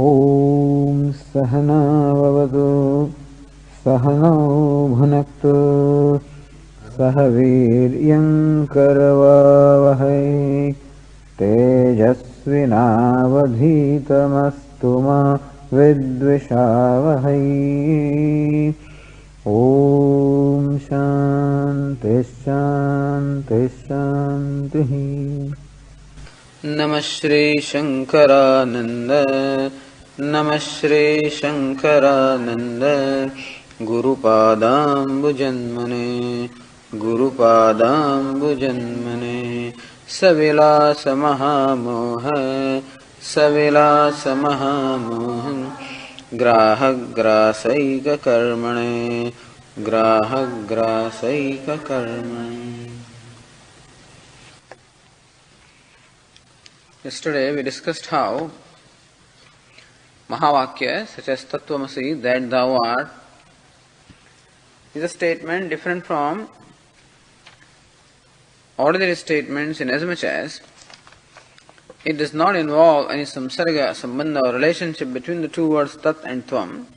ॐ सहना भवतु सहनौ भुनक्तु सह वीर्यं करवावहै तेजस्विनावधीतमस्तु मा विद्विषावहै। ॐ शान्ति शान्ति शान्तिः। नमः श्री शंकरानंद नमः Shri Shankaranand गुरुपादाम्बुजन्मने गुरुपादाम्बुजन्मने सविलास महामोह सविलास महामोह ग्राहग्रासैक कर्मणे ग्राहग्रासैक कर्मणे। Yesterday we discussed how Mahavakya, such as Tattvamasi, that thou art, is a statement different from ordinary statements in as much as it does not involve any samsarga, sambandha or relationship between the two words Tat and Tvam,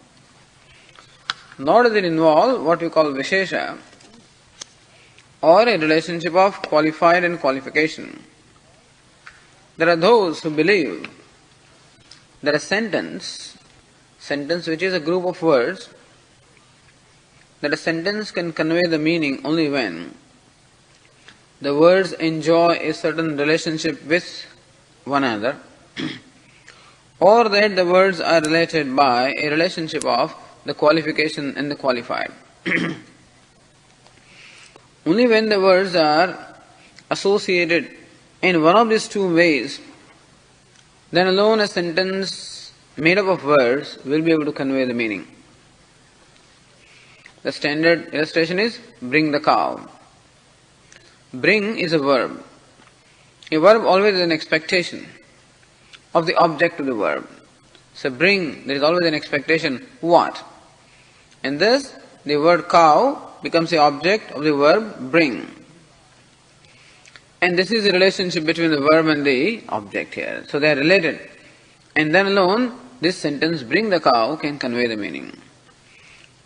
nor does it involve what we call Vishesha or a relationship of qualified and qualification. There are those who believe that a sentence which is a group of words, that a sentence can convey the meaning only when the words enjoy a certain relationship with one another, or that the words are related by a relationship of the qualification and the qualified. Only when the words are associated in one of these two ways, then alone a sentence made up of words will be able to convey the meaning. The standard illustration is bring the cow. Bring is a verb. A verb always is an expectation of the object of the verb. So bring, there is always an expectation, what? And thus the word cow becomes the object of the verb bring. And this is the relationship between the verb and the object here. So they are related. And then alone, this sentence, bring the cow, can convey the meaning.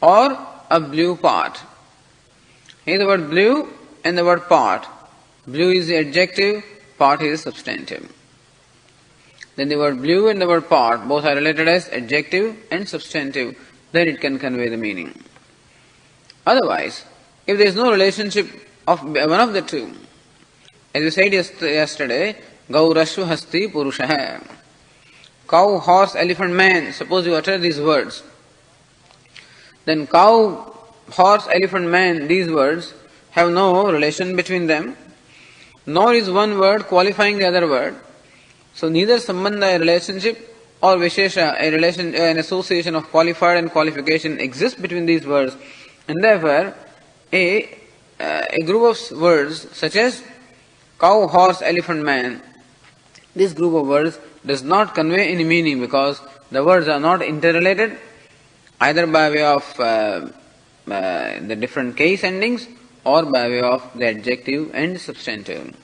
Or a blue pot. Here the word blue and the word pot. Blue is the adjective, pot is substantive. Then the word blue and the word pot, both are related as adjective and substantive. Then it can convey the meaning. Otherwise, if there is no relationship of one of the two, as we said yesterday, Gaurashva Hasti Purushaha. Cow, horse, elephant, man. Suppose you utter these words. Then cow, horse, elephant, man, these words have no relation between them, nor is one word qualifying the other word. So neither sambandha, a relationship, or vishesha, an association of qualified and qualification exists between these words. And therefore, a group of words such as cow, horse, elephant, man, this group of words does not convey any meaning because the words are not interrelated either by way of the different case endings or by way of the adjective and substantive.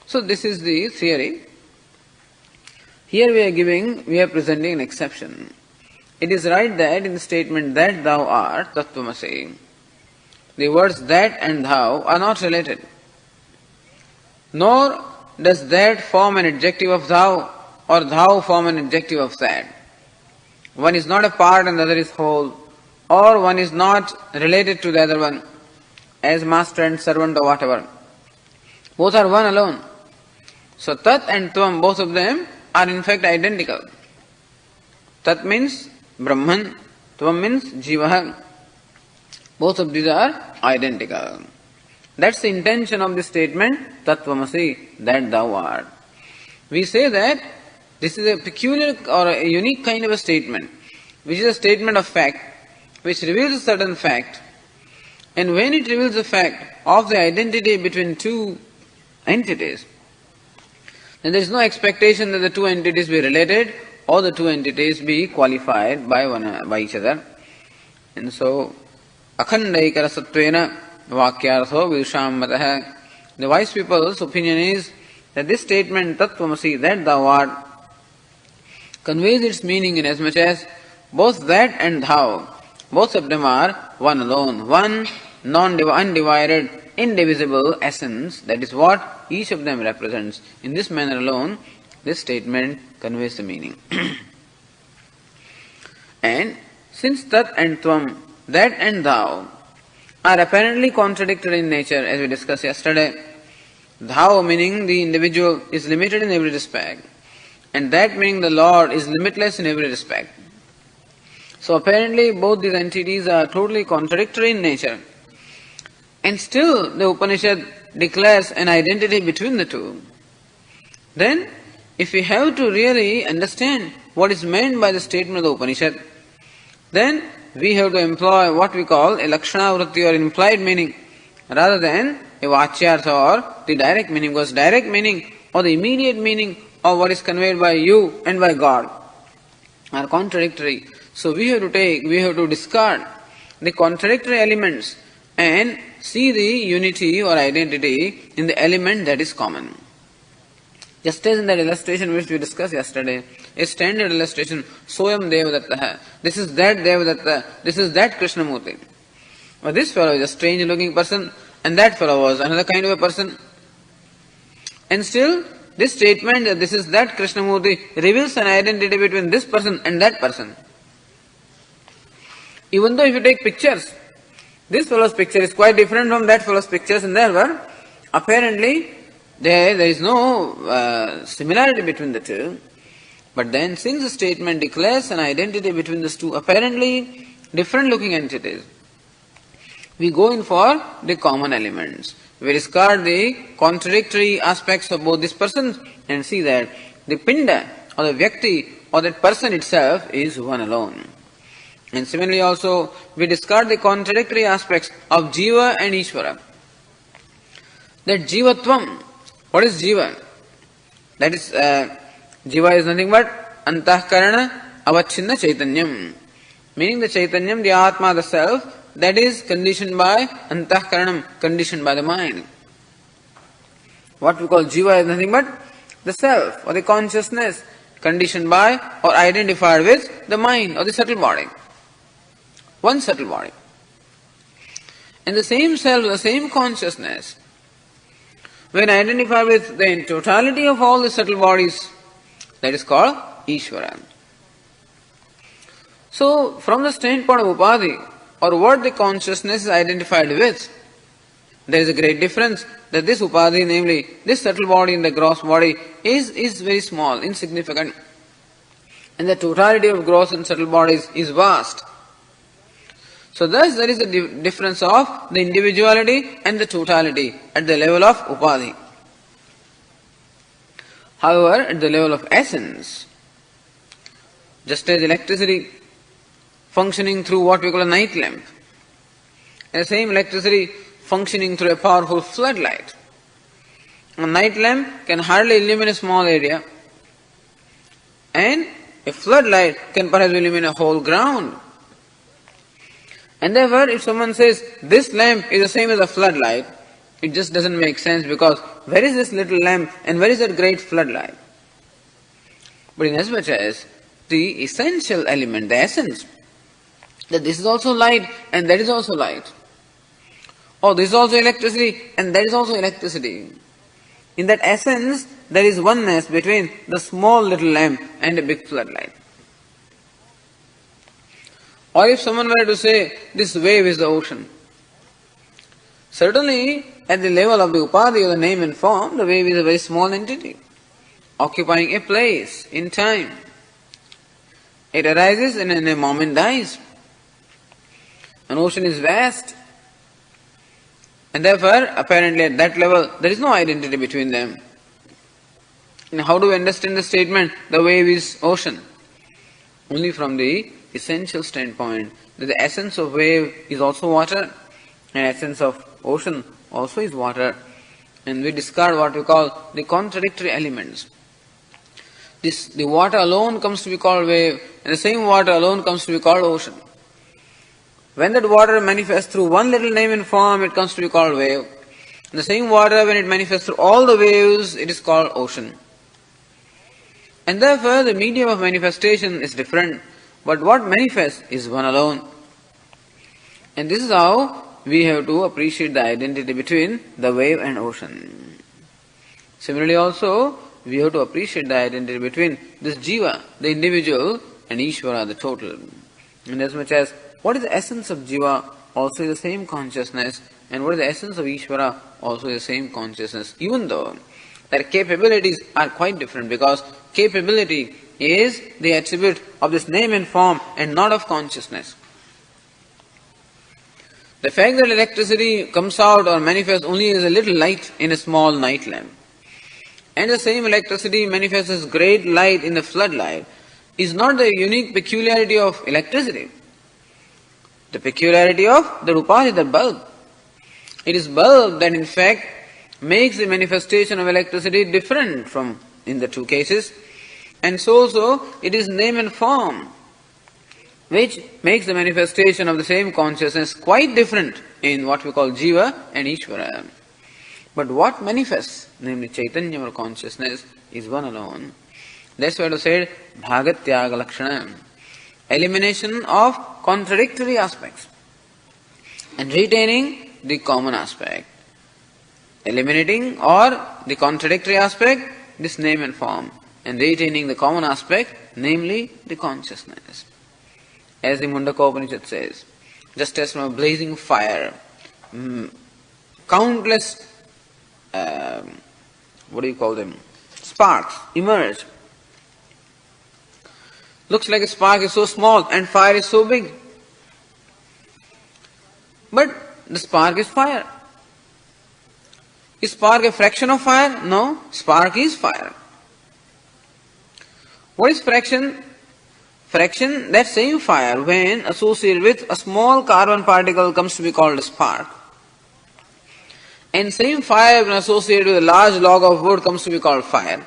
So this is the theory. Here we are presenting an exception. It is right that in the statement that thou art, Tattvamasi, the words that and thou are not related. Nor does that form an adjective of thou, or thou form an adjective of that. One is not a part and the other is whole, or one is not related to the other one, as master and servant or whatever. Both are one alone. So Tat and Tvam, both of them are in fact identical. Tat means Brahman, Tvam means Jivaha. Both of these are identical. That's the intention of the statement, Tattvamasi, that thou art. We say that this is a peculiar or a unique kind of a statement, which is a statement of fact, which reveals a certain fact. And when it reveals the fact of the identity between two entities, then there is no expectation that the two entities be related or the two entities be qualified by each other. And so, akhandaikara sattvena vakyartho vidusham matah. The wise people's opinion is that this statement, Tattvamasi, that thou art, conveys its meaning in as much as both that and thou, both of them are one alone, one undivided, indivisible essence. That is what each of them represents. In this manner alone, this statement conveys the meaning. And since tat and tvam, that and thou, are apparently contradictory in nature, as we discussed yesterday, thou meaning the individual is limited in every respect, and that meaning the Lord is limitless in every respect. So apparently both these entities are totally contradictory in nature. And still the Upanishad declares an identity between the two. Then, if we have to really understand what is meant by the statement of the Upanishad, then we have to employ what we call a lakshana vritti or implied meaning, rather than a vachyartha or the direct meaning, because direct meaning or the immediate meaning of what is conveyed by you and by God are contradictory. So we have to discard the contradictory elements and see the unity or identity in the element that is common. Just as in that illustration which we discussed yesterday, a standard illustration, Soyam Devadatta, this is that Devadatta, this is that Krishnamurti. But this fellow is a strange looking person, and that fellow was another kind of a person. And still, this statement that this is that Krishnamurti reveals an identity between this person and that person. Even though if you take pictures, this fellow's picture is quite different from that fellow's pictures, and therefore, apparently, there is no similarity between the two. But then, since the statement declares an identity between these two apparently different looking entities, we go in for the common elements. We discard the contradictory aspects of both these persons and see that the pinda or the vyakti or that person itself is one alone. And similarly also, we discard the contradictory aspects of Jiva and Ishvara. That Jivatvam, what is Jiva? That is, Jiva is nothing but Antahkarana Avachinna Chaitanyam. Meaning the Chaitanyam, the Atma, the Self, that is conditioned by Antahkaranam, conditioned by the mind. What we call Jiva is nothing but the Self or the consciousness, conditioned by or identified with the mind or the subtle body. One subtle body. And the same self, the same consciousness, when identified with the totality of all the subtle bodies, that is called Ishvara. So, from the standpoint of Upadhi, or what the consciousness is identified with, there is a great difference that this Upadhi, namely this subtle body and the gross body, is very small, insignificant. And the totality of gross and subtle bodies is vast. So thus there is a difference of the individuality and the totality at the level of Upadhi. However, at the level of essence, just as electricity functioning through what we call a night lamp, and the same electricity functioning through a powerful floodlight. A night lamp can hardly illuminate a small area, and a floodlight can perhaps illuminate a whole ground. And therefore, if someone says, this lamp is the same as a floodlight, it just doesn't make sense, because where is this little lamp and where is that great floodlight? But in as much as the essential element, the essence, that this is also light and that is also light, or this is also electricity and that is also electricity. In that essence, there is oneness between the small little lamp and a big floodlight. Or if someone were to say, this wave is the ocean, certainly at the level of the Upadhi or the name and form, the wave is a very small entity, occupying a place in time. It arises and in a moment dies. An ocean is vast, and therefore, apparently at that level, there is no identity between them. And how do we understand the statement, the wave is ocean? Only from the essential standpoint, that the essence of wave is also water, and essence of ocean also is water. And we discard what we call the contradictory elements. The water alone comes to be called wave, and the same water alone comes to be called ocean. When that water manifests through one little name and form, it comes to be called wave. And the same water, when it manifests through all the waves, it is called ocean. And therefore the medium of manifestation is different, but what manifests is one alone. And this is how we have to appreciate the identity between the wave and ocean. Similarly also, we have to appreciate the identity between this jiva, the individual, and Ishvara, the total. And as much as what is the essence of jiva also is the same consciousness, and what is the essence of Ishvara also is the same consciousness, even though their capabilities are quite different, because capability is the attribute of this name and form and not of consciousness. The fact that electricity comes out or manifests only as a little light in a small night lamp, and the same electricity manifests as great light in the floodlight, is not the unique peculiarity of electricity. The peculiarity of the rupa is the bulb. It is bulb that in fact makes the manifestation of electricity different from in the two cases, and so it is name and form which makes the manifestation of the same consciousness quite different in what we call jiva and Ishvara. But what manifests, namely Chaitanya or consciousness, is one alone. That's why it was said, bhagatyaga lakshana, elimination of contradictory aspects and retaining the common aspect. Eliminating or the contradictory aspect, this name and form, and retaining the common aspect, namely the consciousness. As the Mundaka Upanishad says, just as from a blazing fire, countless sparks emerge. Looks like a spark is so small and fire is so big. But the spark is fire. Is spark a fraction of fire? No, spark is fire. What is fraction? Fraction, that same fire, when associated with a small carbon particle, comes to be called a spark. And same fire, when associated with a large log of wood, comes to be called fire.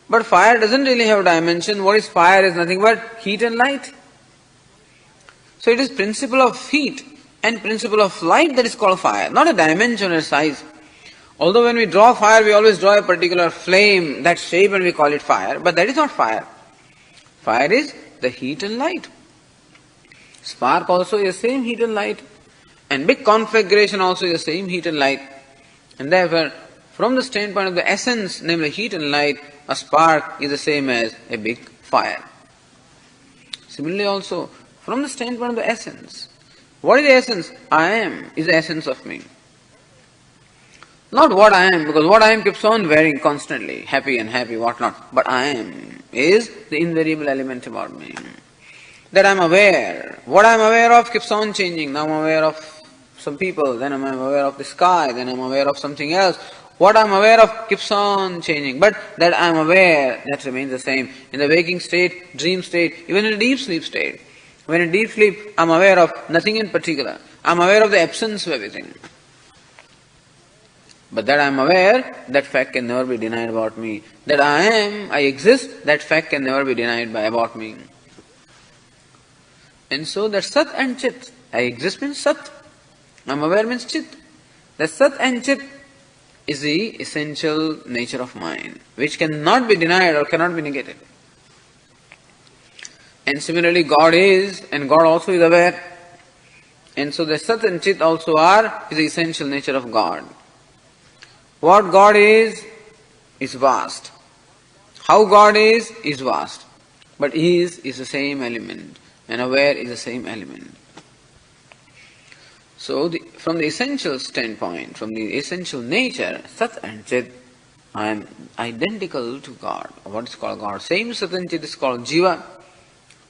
But fire doesn't really have dimension. What is fire is nothing but heat and light. So it is principle of heat and principle of light that is called fire, not a dimension or size. Although when we draw fire, we always draw a particular flame, that shape, and we call it fire. But that is not fire. Fire is the heat and light. Spark also is the same heat and light. And big conflagration also is the same heat and light. And therefore, from the standpoint of the essence, namely heat and light, a spark is the same as a big fire. Similarly also, from the standpoint of the essence, what is the essence? I am is the essence of me. Not what I am, because what I am keeps on varying constantly, happy and happy, whatnot. But I am is the invariable element about me. That I am aware. What I am aware of keeps on changing. Now I am aware of some people, then I am aware of the sky, then I am aware of something else. What I am aware of keeps on changing. But that I am aware, that remains the same. In the waking state, dream state, even in a deep sleep state. When in deep sleep, I am aware of nothing in particular. I am aware of the absence of everything. But that I am aware, that fact can never be denied about me. That I am, I exist, that fact can never be denied about me. And so that Sat and Chit, I exist means Sat, I am aware means Chit. That Sat and Chit is the essential nature of mind, which cannot be denied or cannot be negated. And similarly, God is, and God also is aware. And so the Sat and Chit also is the essential nature of God. What God is vast. How God is vast. But is the same element, and aware is the same element. So from the essential standpoint, from the essential nature, Sat and Chit, I am identical to God. What is called God? Same Sat and Chit is called Jiva.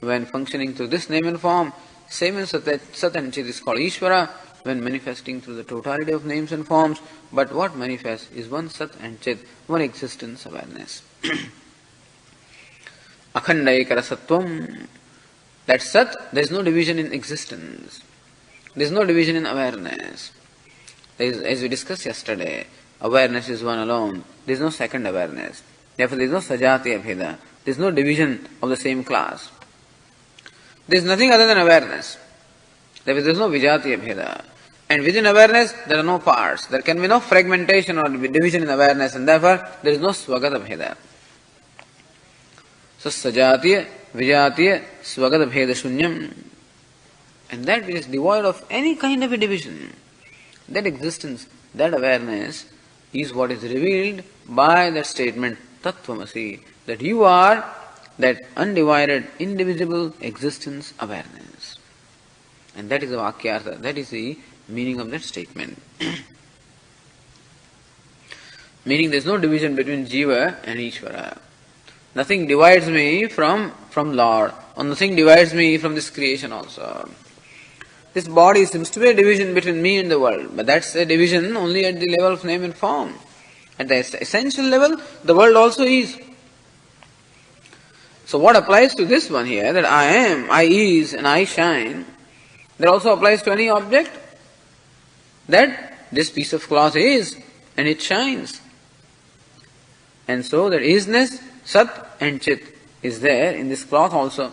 When functioning through this name and form, same as Sat and Chit is called Ishvara, when manifesting through the totality of names and forms. But what manifests is one Sat and Chit, one existence awareness. Akhandaikara Sattvam. That Sat, there is no division in existence. There is no division in awareness. As we discussed yesterday, awareness is one alone. There is no second awareness. Therefore, there is no Sajati Abheda. There is no division of the same class. There is nothing other than awareness. Therefore, there is no Vijati Abheda. And within awareness, there are no parts. There can be no fragmentation or division in awareness, and therefore, there is no Swagata Abheda. So sajatiya, vijatiya, swagata bheda shunyam. And that which is devoid of any kind of a division, that existence, that awareness is what is revealed by that statement, Tattvamasi, that you are that undivided, indivisible existence awareness. And that is the Vakyartha, that is the meaning of that statement. Meaning there is no division between Jiva and Ishvara. Nothing divides me from Lord, or nothing divides me from this creation also. This body seems to be a division between me and the world, but that's a division only at the level of name and form. At the essential level, the world also is. So what applies to this one here, that I am, I is, and I shine, that also applies to any object, that this piece of cloth is, and it shines. And so that isness, Sat and Chit, is there in this cloth also,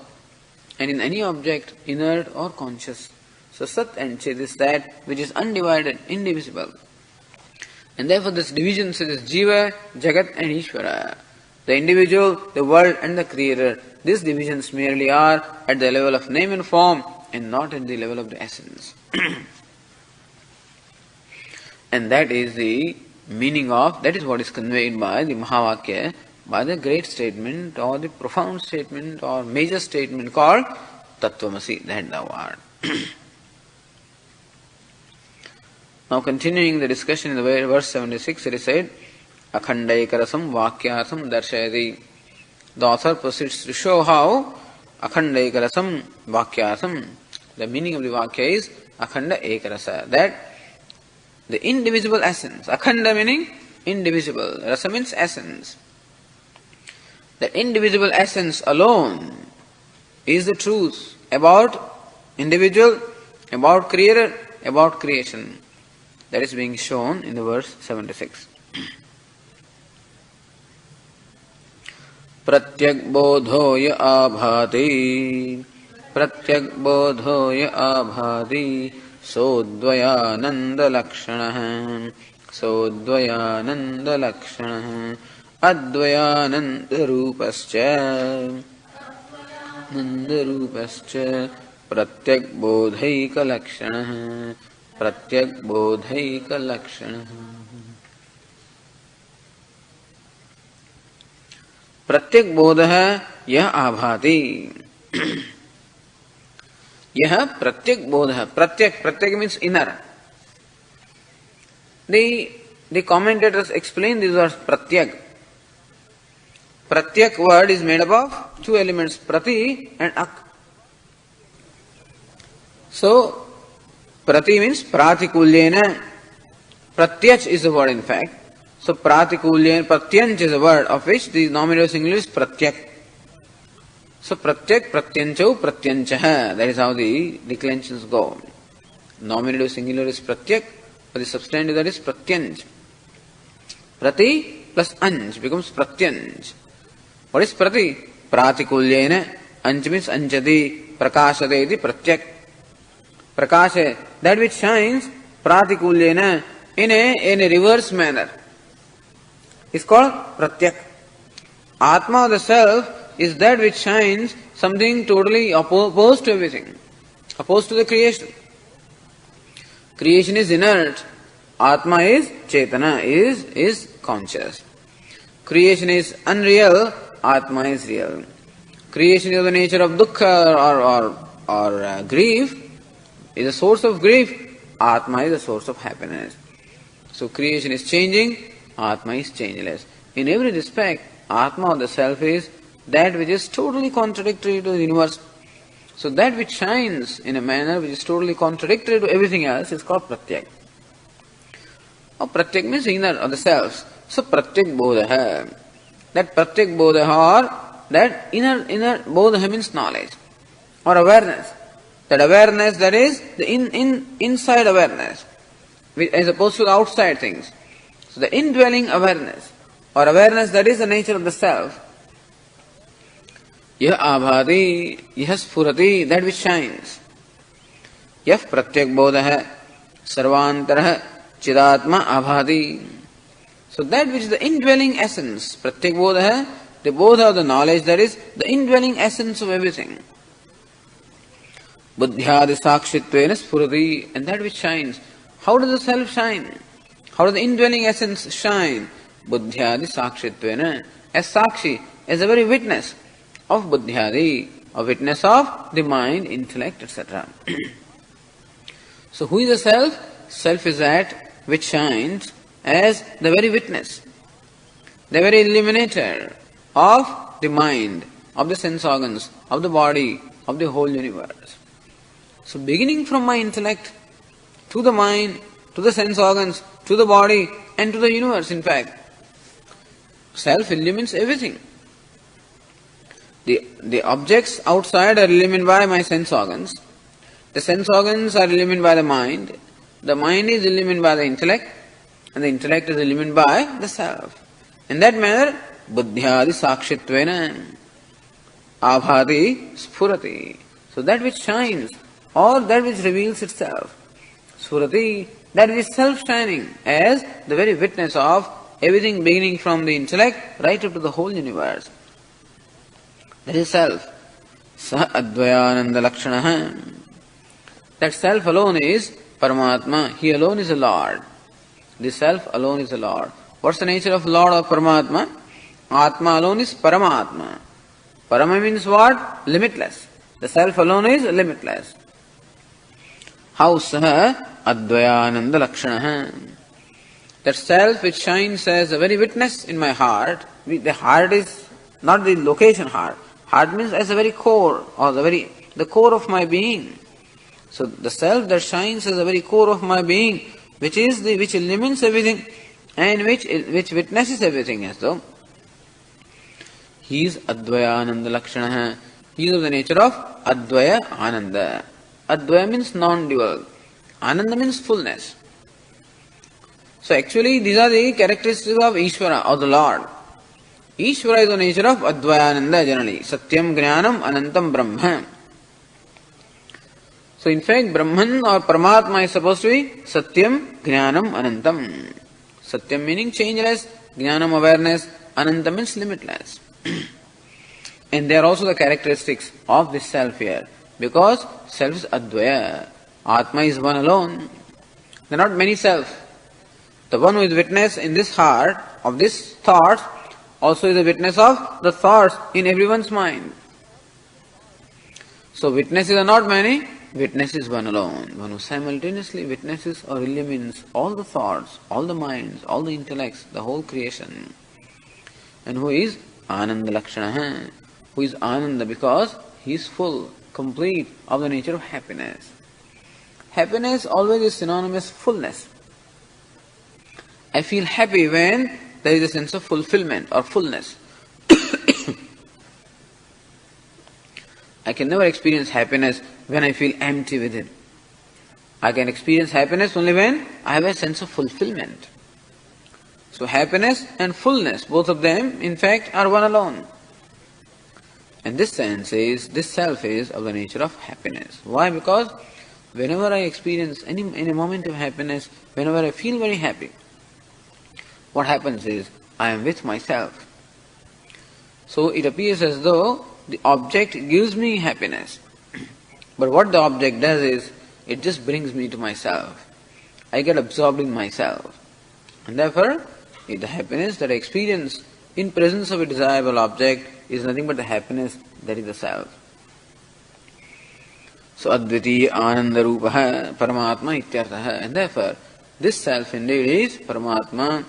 and in any object, inert or conscious. So Sat and Chit is that which is undivided, indivisible. And therefore this division says Jiva, Jagat and Ishvara. The individual, the world and the creator. These divisions merely are at the level of name and form and not at the level of the essence. And that is the meaning of, that is what is conveyed by the Mahavakya, by the great statement or the profound statement or major statement called Tattvamasi, that thou art. Now continuing the discussion in the verse 76, it is said, Akhandaikarasam Vakyartham Darshayati. The author proceeds to show how Akhandaikarasam Vakyartham, the meaning of the Vakya is Akhanda Ekarasa, that the indivisible essence, Akhanda meaning indivisible, Rasa means essence. The indivisible essence alone is the truth about individual, about creator, about creation. That is being shown in the verse 76. Pratyak bodhoya abhati, Pratyak bodhoya abhati, Sodvayananda lakshana, Sodvayananda lakshana, Advayananda rupascha, Nanda rupascha, Pratyak bodhaika lakshana, Pratyak bodhaika lakshana. Pratyak bodha yah abhati. Yah pratyak bodha. Pratyak means inner. The commentators explain these words pratyak. Pratyak word is made up of two elements, prati and ak. So, prati means pratikulyena. Pratyach is the word in fact. So pratikulyena, pratyanch is a word of which the nominative singular is pratyak. So pratyak, pratyanchau, pratyanchaha. That is how the declensions go. Nominative singular is pratyak, but the substantive that is pratyanch. Prati plus anch becomes pratyanch. What is prati? Pratikulyena. Anch means anchati, prakashate iti pratyak. Prakasha, that which shines, pratikulyena, in a reverse manner, is called pratyak. Atma, the self, is that which shines something totally opposed to everything, opposed to the creation. Creation is inert. Atma is Chetana, is conscious. Creation is unreal. Atma is real. Creation is of the nature of dukkha or grief, is a source of grief. Atma is a source of happiness. So creation is changing, Atma is changeless. In every respect, Atma or the self is that which is totally contradictory to the universe. So that which shines in a manner which is totally contradictory to everything else is called pratyak. Or pratyak means inner or the self. So pratyak bodha. That pratyak bodha or that inner bodha means knowledge or awareness. That awareness that is the inside awareness as opposed to the outside things. So the indwelling awareness or awareness that is the nature of the self. Yah abhati, yah sphurati, that which shines. Yah pratyak bodha, sarvantara, chidatma abhati. So that which is the indwelling essence, pratyak bodha, They both have the knowledge that is the indwelling essence of everything. Buddhyadi sakshittvena spurati, and that which shines. How does the self shine? How does the indwelling essence shine? Buddhyadi sakshittvena, as sakshi, as a very witness of buddhyadi, a witness of the mind, intellect, etc. So who is the self? Self is that which shines as the very witness, the very illuminator of the mind, of the sense organs, of the body, of the whole universe. So beginning from my intellect, to the mind, to the sense organs, to the body, and to the universe, in fact, self illumines everything. The objects outside are illumined by my sense organs. The sense organs are illumined by the mind is illumined by the intellect, and the intellect is illumined by the self. In that manner, buddhyadi sakshitvena abhati spurati. So that which shines, or that which reveals itself, spurati, that which is self-shining as the very witness of everything beginning from the intellect right up to the whole universe. That is self. Sa advayananda lakshanaha. That self alone is Paramatma. He alone is the Lord. This self alone is the Lord. What's the nature of Lord or Paramatma? Atma alone is Paramatma. Parama means what? Limitless. The self alone is limitless. How saha advayananda lakshanaha. That self which shines as a very witness in my heart. The heart is not the location heart. Heart means as a very core, or the core of my being. So the self that shines as the very core of my being, which illumines everything and which witnesses everything as though. He is Advayananda Lakshanaha. He is of the nature of Advaya Ananda. Advaya means non-dual. Ananda means fullness. So actually these are the characteristics of Ishvara, or the Lord. Ishvara is the nature of Advayananda generally. Satyam Jnanam Anantam Brahma. So in fact, Brahman or Paramatma is supposed to be Satyam, Jnanam, Anantam. Satyam meaning changeless, Jnanam awareness, Anantam means limitless. And they are also the characteristics of this self here. Because self is Advaya. Atma is one alone. There are not many self. The one who is witness in this heart of this thought also is a witness of the thoughts in everyone's mind. So witnesses are not many. Witness is one alone, one who simultaneously witnesses or illumines all the thoughts, all the minds, all the intellects, the whole creation. And who is Ananda Lakshanaha, who is Ananda because he is full, complete of the nature of happiness. Happiness always is synonymous with fullness. I feel happy when there is a sense of fulfillment or fullness. I can never experience happiness when I feel empty within. I can experience happiness only when I have a sense of fulfillment. So happiness and fullness, both of them, in fact, are one alone. And this self is of the nature of happiness. Why? Because whenever I experience any moment of happiness, whenever I feel very happy, what happens is, I am with myself. So it appears as though the object gives me happiness. But what the object does is, it just brings me to myself. I get absorbed in myself. And therefore, the happiness that I experience in presence of a desirable object is nothing but the happiness that is the self. So Adviti Ananda Rupaha Paramatma Ityarthaha. And therefore, this self indeed is Paramatma,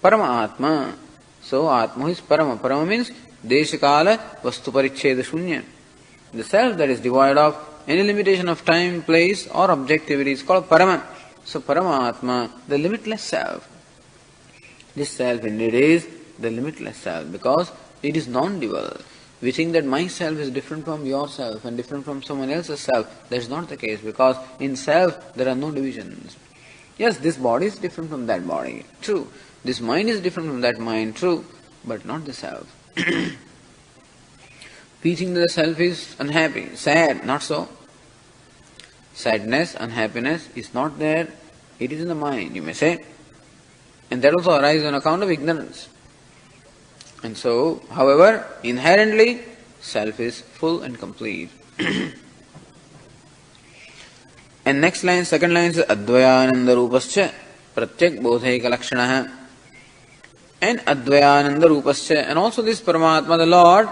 Paramatma. So Atma is Parama. Parama means Deshakala Vastu Paricheda Shunya. The self that is devoid of any limitation of time, place or objectivity is called Parama. So Paramatma, the limitless self. This self indeed is the limitless self because it is non-dual. We think that my self is different from yourself and different from someone else's self. That is not the case because in self there are no divisions. Yes, this body is different from that body. True. This mind is different from that mind. True. But not the self. We think that the self is unhappy, sad. Not so. Sadness, unhappiness is not there. It is in the mind, you may say. And that also arises on account of ignorance. And so, however, inherently, self is full and complete. And next line, second line is Advayananda Rupascha Pratyak Bodhaika Lakshanaha. And Advayananda Rupascha, and also this Paramatma, the Lord,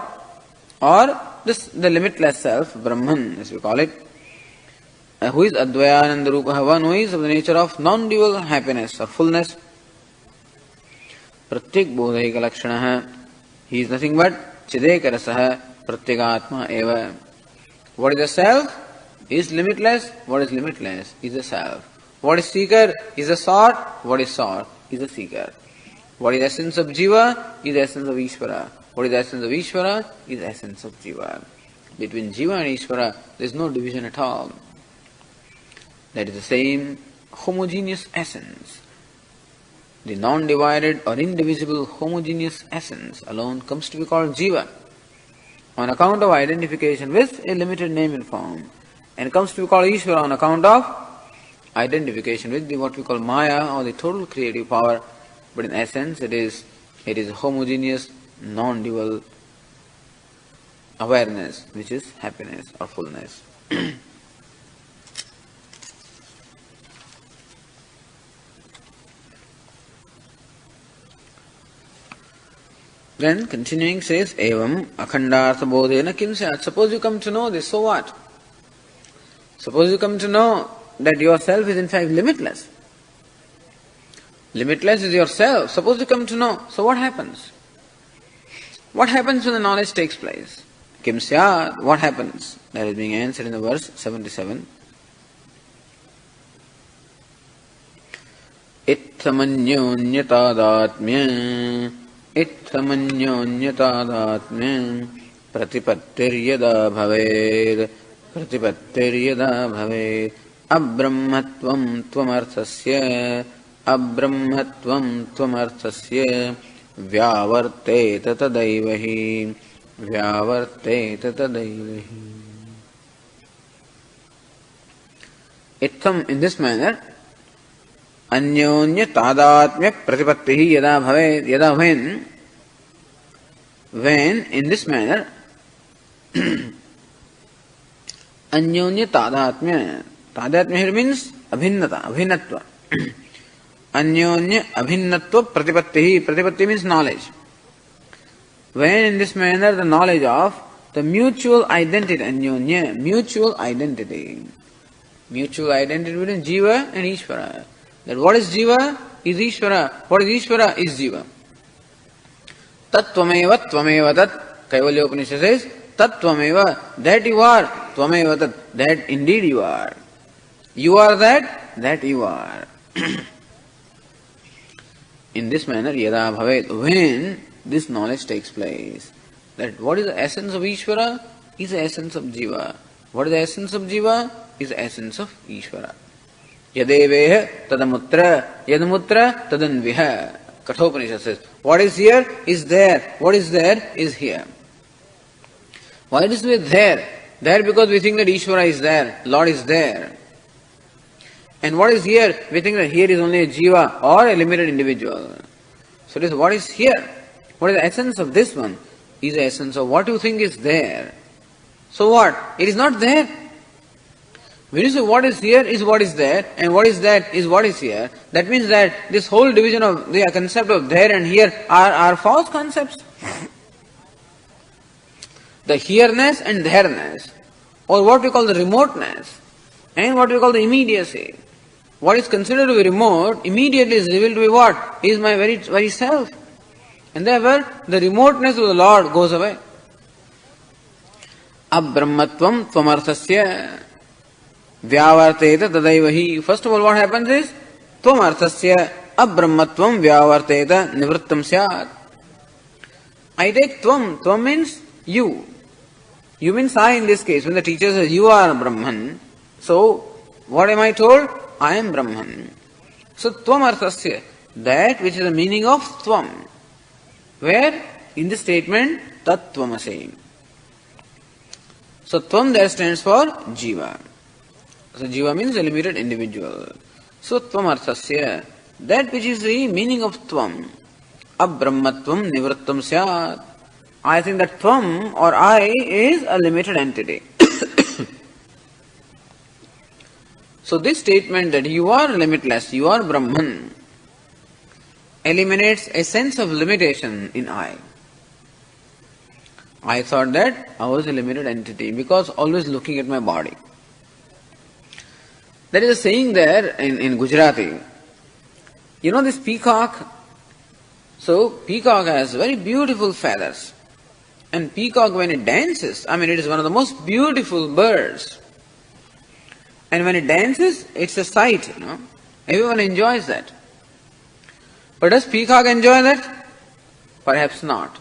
or this the limitless self, Brahman as we call it, who is Advayananda Rupaha, one who is of the nature of non-dual happiness or fullness. Pratyak Bodhaika Lakshanaha, he is nothing but Chideka Rasaha Pratyakatma Eva. What is the self? Is limitless. What is limitless? Is the self. What is seeker? Is the sought. What is sought? Is the seeker. What is essence of Jiva? Is the essence of Ishvara. What is the essence of Ishvara? Is the essence of Jiva. Between Jiva and Ishvara, there is no division at all. That is the same homogeneous essence. The non-divided or indivisible homogeneous essence alone comes to be called Jiva on account of identification with a limited name and form, and comes to be called Ishvara on account of identification with the what we call Maya or the total creative power. But in essence, it is homogeneous, non-dual awareness, which is happiness or fullness. Then continuing says, Evam akhandartha bodhena kim syat. Suppose you come to know this, so what? Suppose you come to know that yourself is in fact limitless. Limitless is yourself. Suppose you come to know, so what happens? What happens when the knowledge takes place? Kim syat, what happens? That is being answered in the verse 77. Ittamanyonyatadatmya Ittamanyonyatadatmya Pratipattiryada bhaved Pratipattiryada bhaved Abrahmatvam tvamarthasya Abrahmatvam tvamarthasya Vyavarteta tadaivahi Vyavarteta tadaivahi. Ittam, in this manner, Anyonya tadatmya pratipattihi yada bhaved, yada when in this manner Anyonya tadatmya here means abhinnatva. Anyonya abhinnatva pratipatti means knowledge. When in this manner the knowledge of the mutual identity, anyonya, mutual identity between Jiva and Ishvara. That what is Jiva is Ishvara, what is Ishvara is Jiva. Tat tvameva tat, Kaivalya Upanishad says, Tat tvameva, that you are, tvameva tat, that indeed you are. You are that you are. In this manner, yada bhavet, when this knowledge takes place, that what is the essence of Ishvara is the essence of Jiva. What is the essence of Jiva is the essence of Ishvara. Yadeveha tadamutra, yadamutra tadanviha. Kathopanishad says, what is here is there, what is there is here. Why is it there? There because we think that Ishvara is there, Lord is there. And what is here? We think that here is only a Jiva or a limited individual. So it is what is here. What is the essence of this one? Is the essence of what you think is there. So what? It is not there. When you say what is here is what is there, and what is that is what is here, that means that this whole division of the concept of there and here are false concepts. The here-ness and there-ness, or what we call the remoteness, and what we call the immediacy. What is considered to be remote, immediately is revealed to be what? Is my very self. And therefore, the remoteness of the Lord goes away. Abrahmatvam tvamarthasya Vyavarteta tadaivahi. First of all, what happens is tvamarthasya abrahmatvam vyavarteta nivrittam syat. I take tvam. Tvam means you. You means I in this case. When the teacher says you are Brahman, so what am I told? I am Brahman. So tvamarthasya, that which is the meaning of tvam. Where? In the statement tat tvamasi. So tvam there stands for Jiva. So Jiva means a limited individual. So tvamarthasya, that which is the meaning of tvam. Abrahmatvam nivrittam syat. I think that tvam or I is a limited entity. So this statement that you are limitless, you are Brahman, eliminates a sense of limitation in I. I thought that I was a limited entity because always looking at my body. There is a saying there in Gujarati. You know this peacock? So peacock has very beautiful feathers. And peacock when it dances, it is one of the most beautiful birds. And when it dances, it's a sight, Everyone enjoys that. But does peacock enjoy that? Perhaps not.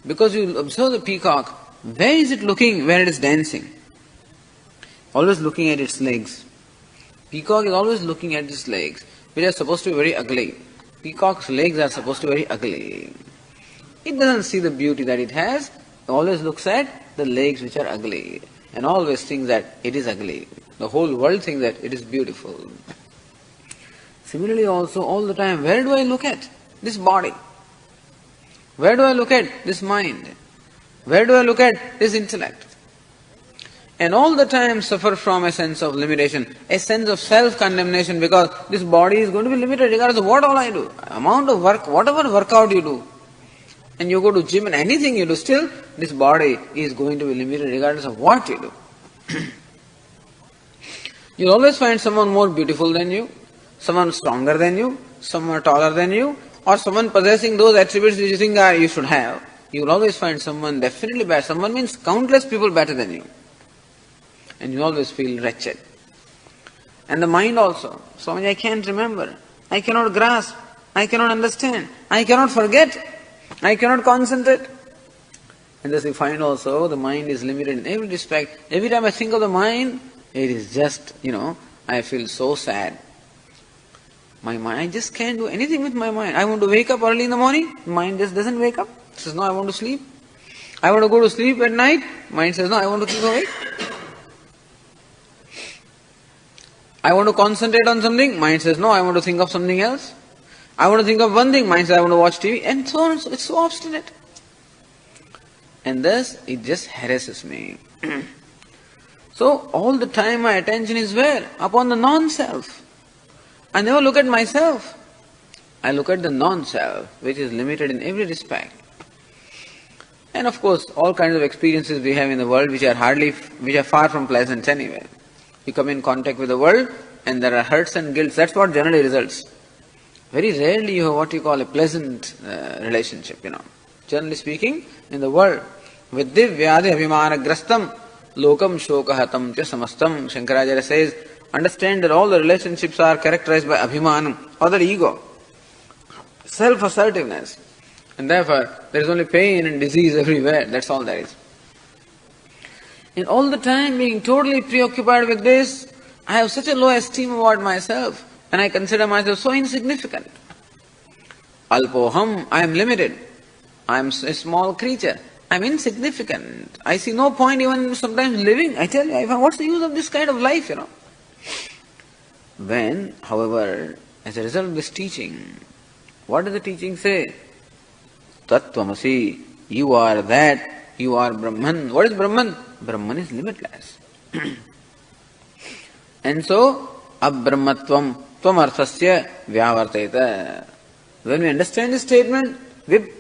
Because you observe the peacock, where is it looking when it is dancing? Always looking at its legs. Peacock is always looking at its legs, which are supposed to be very ugly. Peacock's legs are supposed to be very ugly. It doesn't see the beauty that it has, it always looks at the legs which are ugly, and always thinks that it is ugly. The whole world thinks that it is beautiful. Similarly also, all the time, where do I look at? This body. Where do I look at? This mind. Where do I look at? This intellect. And all the time suffer from a sense of limitation, a sense of self-condemnation, because this body is going to be limited regardless of what all I do. Amount of work, whatever workout you do, and you go to gym and anything you do, still this body is going to be limited regardless of what you do. You'll always find someone more beautiful than you, someone stronger than you, someone taller than you, or someone possessing those attributes which you think you should have. You will always find someone definitely better. Someone means countless people better than you. And you always feel wretched. And the mind also. Swami, I can't remember. I cannot grasp. I cannot understand. I cannot forget. I cannot concentrate. And thus we find also the mind is limited in every respect. Every time I think of the mind, it is just, I feel so sad. My mind, I just can't do anything with my mind. I want to wake up early in the morning, mind just doesn't wake up. It says, no, I want to sleep. I want to go to sleep at night, mind says, no, I want to keep awake. I want to concentrate on something, mind says, no, I want to think of something else. I want to think of one thing, mind says, I want to watch TV, and so on. So it's so obstinate. And thus, it just harasses me. So, all the time my attention is where? Upon the non-self. I never look at myself. I look at the non-self, which is limited in every respect. And of course, all kinds of experiences we have in the world which are far from pleasant anyway. You come in contact with the world and there are hurts and guilts. That's what generally results. Very rarely you have what you call a pleasant relationship, Generally speaking, in the world, Vidhi vyadi abhimana grastam lokam shokahatam cha samastam. Shankaracharya says, understand that all the relationships are characterized by abhimanam, or the ego, self-assertiveness. And therefore, there is only pain and disease everywhere. That's all there is. And all the time being totally preoccupied with this, I have such a low esteem about myself, and I consider myself so insignificant. Alpoham, I am limited. I am a small creature. I am insignificant. I see no point even sometimes living. I tell you, what's the use of this kind of life, When, however, as a result of this teaching, what does the teaching say? Tattvamasi, you are that, you are Brahman. What is Brahman? Brahman is limitless. And so, Abrahmatvam tvamarthasya vyavarteta. When we understand this statement,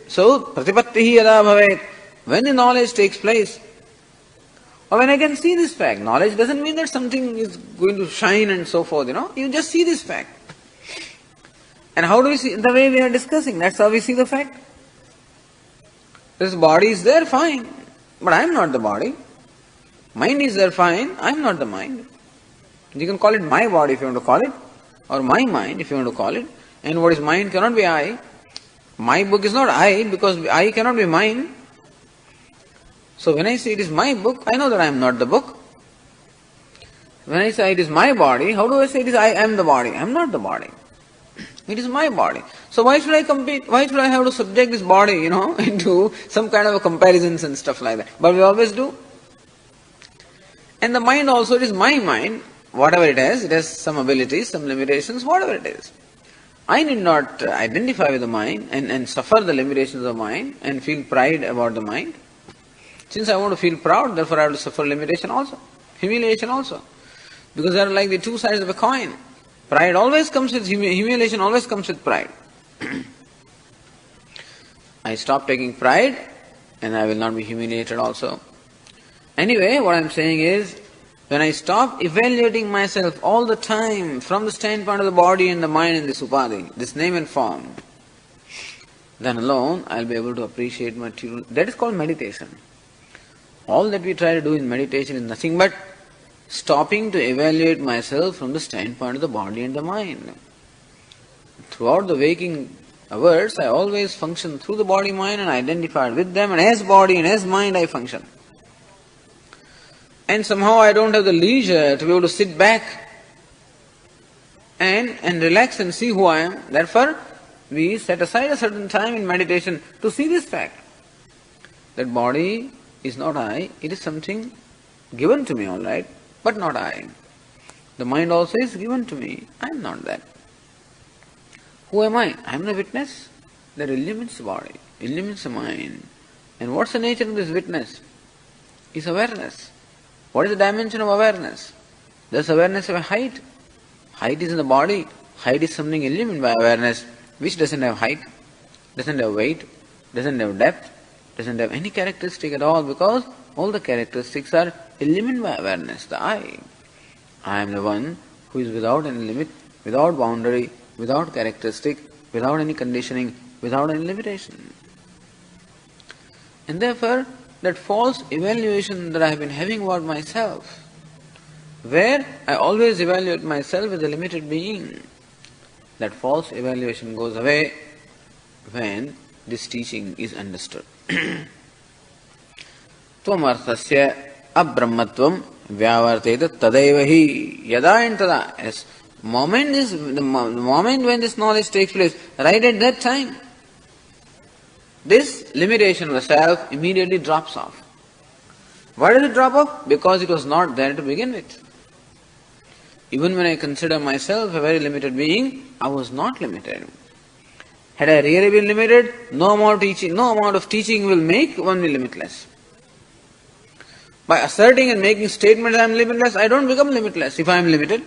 so pratipattihi yada bhavet, when the knowledge takes place, or when I can see this fact, knowledge doesn't mean that something is going to shine and so forth, you just see this fact. And how do we see? The way we are discussing, that's how we see the fact. This body is there, fine, but I am not the body. Mind is there, fine, I am not the mind. You can call it my body if you want to call it, or my mind if you want to call it. And what is mind cannot be I. My book is not I, because I cannot be mine. So when I say it is my book, I know that I am not the book. When I say it is my body, how do I say it is I am the body? I am not the body. It is my body. So why should I compete? Why should I have to subject this body, into some kind of a comparisons and stuff like that? But we always do. And the mind also, it is my mind. Whatever it has some abilities, some limitations, whatever it is. I need not identify with the mind and suffer the limitations of mind and feel pride about the mind. Since I want to feel proud, therefore I have to suffer limitation also, humiliation also. Because they are like the two sides of a coin. Pride always comes with humiliation, always comes with pride. I stop taking pride and I will not be humiliated also. Anyway, what I am saying is, when I stop evaluating myself all the time from the standpoint of the body and the mind and this upadhi, this name and form, then alone I will be able to appreciate my true. That is called meditation. All that we try to do in meditation is nothing but stopping to evaluate myself from the standpoint of the body and the mind. Throughout the waking hours, I always function through the body mind and identify with them, and as body and as mind I function. And somehow I don't have the leisure to be able to sit back and relax and see who I am. Therefore, we set aside a certain time in meditation to see this fact. That body is not I, it is something given to me, all right, but not I. The mind also is given to me, I am not that. Who am I? I am the witness that illumines the body, illumines the mind. And what's the nature of this witness? Is awareness. What is the dimension of awareness? Does awareness have a height? Height is in the body. Height is something illumined by awareness, which doesn't have height, doesn't have weight, doesn't have depth, doesn't have any characteristic at all, because all the characteristics are illumined by awareness, the I. I am the one who is without any limit, without boundary, without characteristic, without any conditioning, without any limitation. And therefore, that false evaluation that I have been having about myself, where I always evaluate myself as a limited being, that false evaluation goes away when this teaching is understood. Tvamarthasya abrahmatvam vyavarteta tadaiva hi yada and tada. Yes. The moment when this knowledge takes place, right at that time, this limitation of the self immediately drops off. Why does it drop off? Because it was not there to begin with. Even when I consider myself a very limited being, I was not limited. Had I really been limited, no amount of teaching will make one be limitless. By asserting and making statements I am limitless, I don't become limitless if I am limited.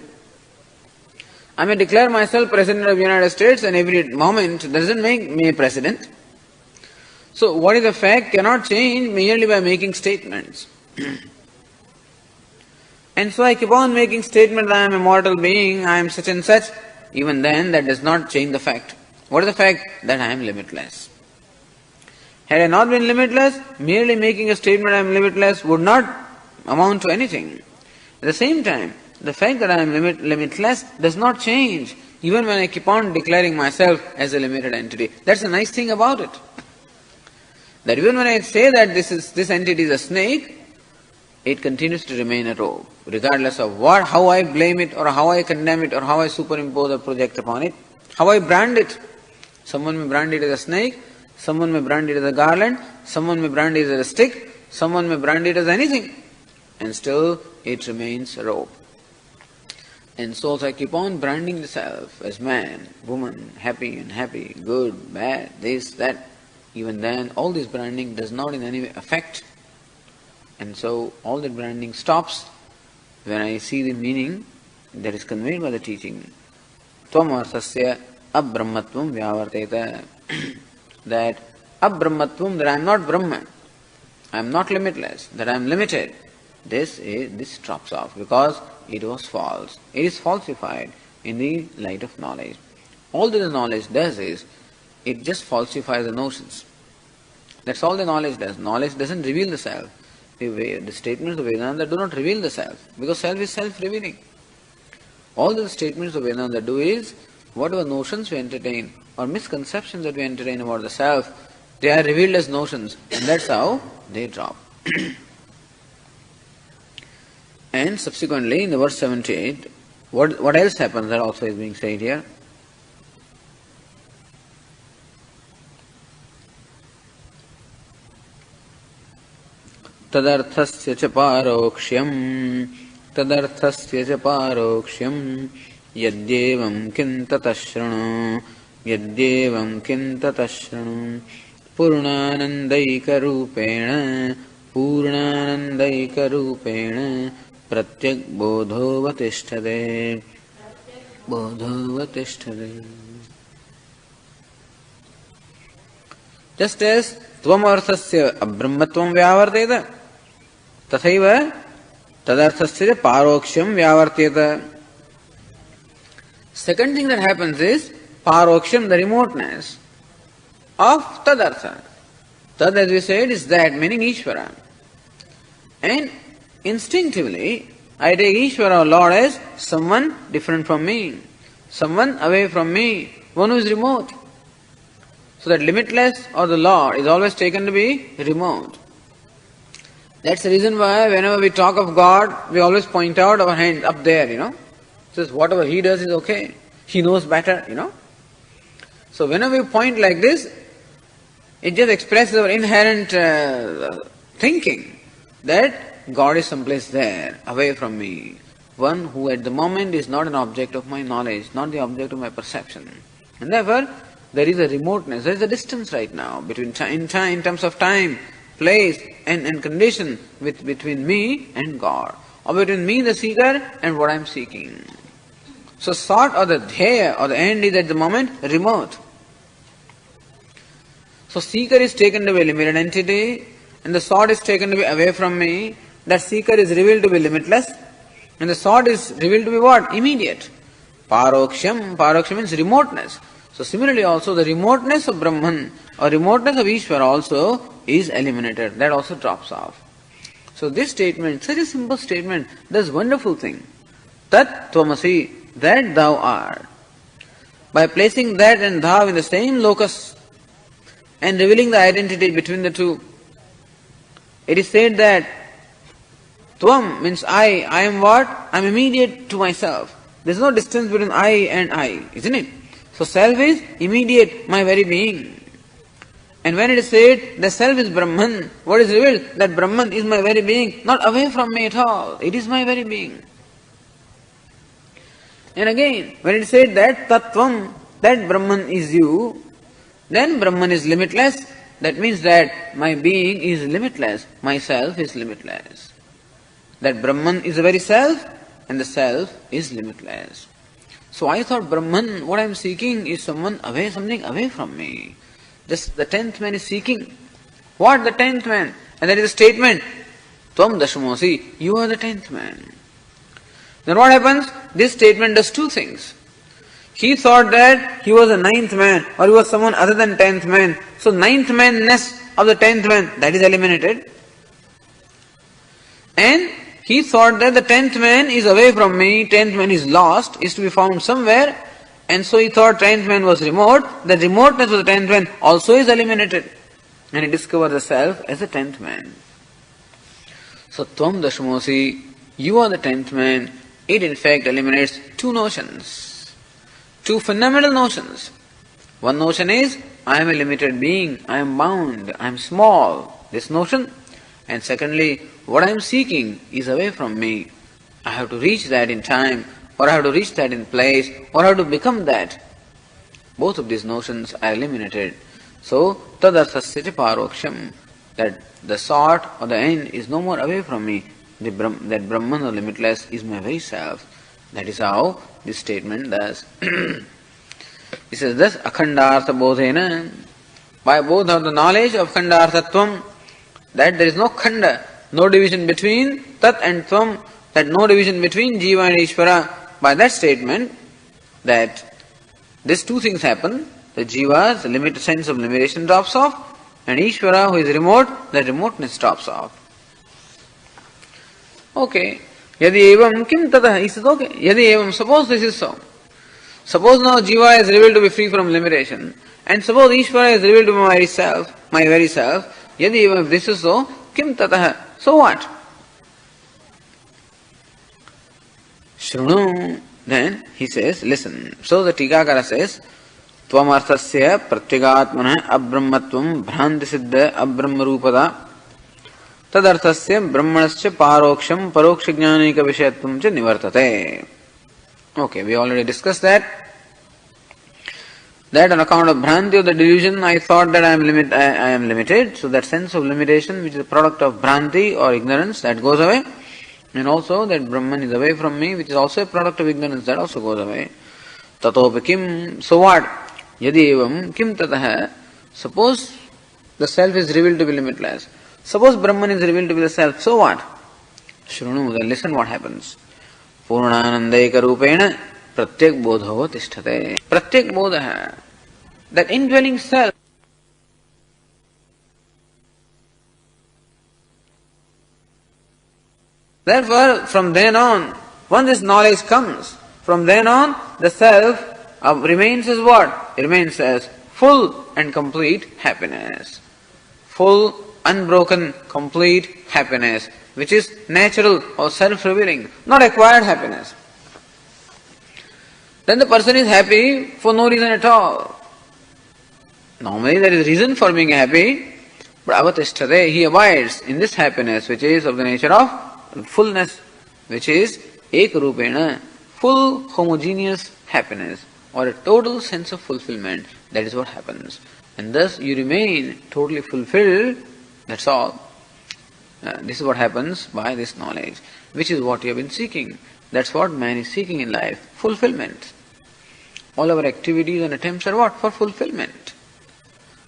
I may declare myself President of the United States and every moment doesn't make me a president. So what is the fact cannot change merely by making statements. And so I keep on making statements, I am a mortal being, I am such and such. Even then, that does not change the fact. What is the fact? That I am limitless. Had I not been limitless, merely making a statement I am limitless would not amount to anything. At the same time, the fact that I am limitless does not change even when I keep on declaring myself as a limited entity. That's the nice thing about it. That even when I say that this entity is a snake, it continues to remain a rope, regardless of how I blame it or how I condemn it or how I superimpose or project upon it, how I brand it. Someone may brand it as a snake, someone may brand it as a garland, someone may brand it as a stick, someone may brand it as anything, and still it remains a rope. And so as I keep on branding the self as man, woman, happy, unhappy, good, bad, this, that, even then all this branding does not in any way affect. And so all that branding stops when I see the meaning that is conveyed by the teaching. Tvamarthasya abrahmatvam vyavarteta. That abrahmatvam, that I am not Brahman, I am not limitless, that I am limited. This drops off because it was false. It is falsified in the light of knowledge. All that the knowledge does is, it just falsifies the notions. That's all the knowledge does. Knowledge doesn't reveal the self. The statements of Vedanta do not reveal the self, because self is self-revealing. All the statements of Vedanta do is, whatever notions we entertain or misconceptions that we entertain about the self, they are revealed as notions, and that's how they drop. And subsequently, in the verse 78, what else happens that also is being said here? Tadarthasya cha paroksham यद्येवं किन्ततः शृणु यद्येवं किन्ततः शृणु पूर्णानन्दैकरूपेण पूर्णानन्दैकरूपेण प्रत्यग्बोधोऽवतिष्ठते बोधोऽवतिष्ठते. Just as त्वमर्थस्य अब्रह्मत्वं व्यावर्तेत तथैव तदर्थस्य पारोक्ष्यं व्यावर्तेत. Second thing that happens is paroksham, the remoteness of tadartha. Tad, as we said, is that, meaning Ishvara. And instinctively, I take Ishvara or Lord as someone different from me, someone away from me, one who is remote. So that limitless or the Lord is always taken to be remote. That's the reason why whenever we talk of God, we always point out our hand up there, Says whatever He does is okay. He knows better, So whenever we point like this, it just expresses our inherent thinking that God is someplace there, away from me. One who at the moment is not an object of my knowledge, not the object of my perception. And therefore, there is a remoteness, there is a distance right now between in terms of time, place and condition between me and God, or between me, the seeker, and what I am seeking. So sought or the dhyaya or the end is at the moment remote. So seeker is taken to be a limited entity, and the sought is taken to be away from me. That seeker is revealed to be limitless, and the sought is revealed to be what? Immediate. Paroksham means remoteness. So similarly also the remoteness of Brahman or remoteness of Ishvara also is eliminated. That also drops off. So this statement, such a simple statement, does wonderful thing. Tat tvamasi, that thou art. By placing that and thou in the same locus and revealing the identity between the two, it is said that tvam means I am what? I am immediate to myself. There is no distance between I and I, isn't it? So self is immediate, my very being. And when it is said the self is Brahman, what is revealed? That Brahman is my very being, not away from me at all. It is my very being. And again, when it is said that Tattvam, that Brahman is you, then Brahman is limitless. That means that my being is limitless, myself is limitless. That Brahman is the very self, and the self is limitless. So I thought Brahman, what I am seeking is something away from me. Just the 10th man is seeking. What the 10th man? And that is a statement. Tvam dashamosi, you are the 10th man. Then what happens? This statement does two things. He thought that he was the 9th man or he was someone other than 10th man. So 9th man-ness of the 10th man, that is eliminated. And he thought that the 10th man is away from me, 10th man is lost, is to be found somewhere. And so he thought 10th man was remote. The remoteness of the 10th man also is eliminated. And he discovered the self as the 10th man. So Tvam Dashamosi, you are the 10th man. It in fact eliminates two notions. Two fundamental notions. One notion is, I am a limited being, I am bound, I am small. This notion. And secondly, what I am seeking is away from me. I have to reach that in time, or I have to reach that in place, or I have to become that. Both of these notions are eliminated. So, tadarthasya paroksham, that the sought or the end is no more away from me. That Brahman or limitless is my very self. That is how this statement does. He says thus, akhandartha bodhena, by both of the knowledge of khandarthatvam, that there is no khanda, no division between tat and tvam, that no division between jiva and Ishvara. By that statement, that these two things happen, the jiva's sense of limitation drops off, and Ishvara, who is remote, the remoteness drops off. Okay, yadi evam kim tata, he says, okay, yadi evam, suppose this is so. Suppose now jiva is revealed to be free from limitation, and suppose Ishvara is revealed to be my very self, yadi evam, if this is so, kim tata, so what? Shrunu, then he says, listen. So the Tikakara says, Tvamarthasya pratyagatmana abrahmatvam bhranti siddha abrahmarupada tadarthasya brahmanasya paroksham parokshajnanika vishayatvam cha nivartate. Okay, we already discussed that. That on account of Bhranti of the delusion, I thought that I am limited. So that sense of limitation, which is a product of Bhranti or ignorance, that goes away. And also that Brahman is away from me, which is also a product of ignorance, that also goes away. Tatopi kim, so what? Yadi evam kim tatah. Suppose the self is revealed to be limitless. Suppose Brahman is revealed to be the self, so what? Shrunu, then listen what happens. Purnanandayika rupena pratyek bodho tishthate. Pratyek bodha, that indwelling self. Therefore, from then on, once this knowledge comes, from then on, the self remains as what? It remains as full and complete happiness. Full, unbroken, complete happiness, which is natural or self-revealing, not acquired happiness. Then the person is happy for no reason at all. Normally there is reason for being happy, but avatishthate, he abides in this happiness which is of the nature of fullness, which is ekarupena, full homogeneous happiness or a total sense of fulfillment. That is what happens. And thus you remain totally fulfilled, that's all. This is what happens by this knowledge, which is what you have been seeking. That's what man is seeking in life, fulfillment. All our activities and attempts are what? For fulfillment.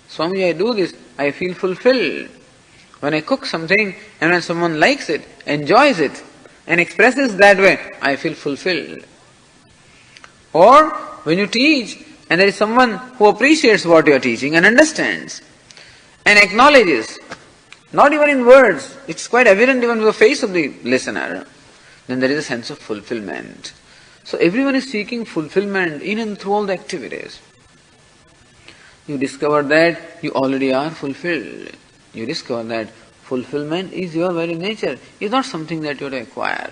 Swami, I do this, I feel fulfilled. When I cook something and when someone likes it, enjoys it, and expresses that way, I feel fulfilled. Or when you teach and there is someone who appreciates what you are teaching and understands and acknowledges, not even in words, it's quite evident even to the face of the listener, then there is a sense of fulfillment. So everyone is seeking fulfillment in and through all the activities. You discover that you already are fulfilled. You discover that fulfillment is your very nature. It's not something that you have to acquire.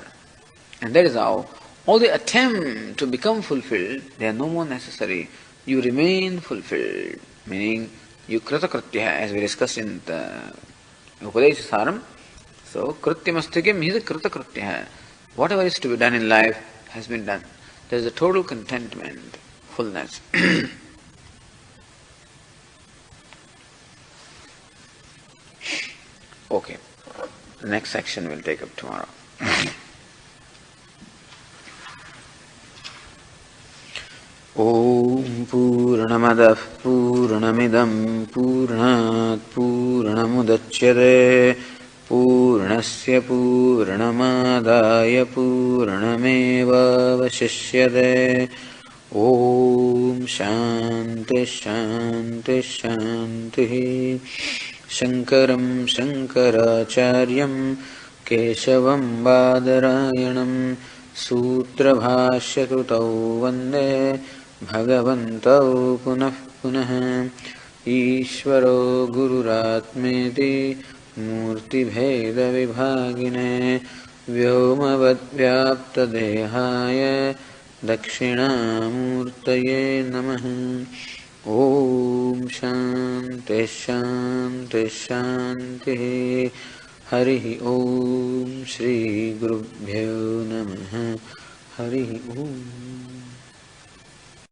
And that is how all the attempt to become fulfilled, they are no more necessary. You remain fulfilled. Meaning, you kritakritya, as we discussed in the Upadesha Saram. So, krityamastikam is a kritakritya. Whatever is to be done in life has been done. There is a total contentment, fullness. Okay, the next section we'll take up tomorrow. Om Purnamadah Purnamidam Purnat Purnamudachyate Purnasya Purnamadaya Purnameva Vashishyate. Om Shanti Shanti Shanti. Shankaram Shankaracharyam Keshavam Badarayanam Sutrabhashyatutau Vande Bhagavantau Punah Punah. Ishvaro Gururatmeti Murti Bheda Vibhagine Vyomavad Vyapta Dehaya Dakshinamurtaye Namaha. Om Shanti Shanti Shanti. Hari Om Shri Gurubhyo Namaha. Hari Om.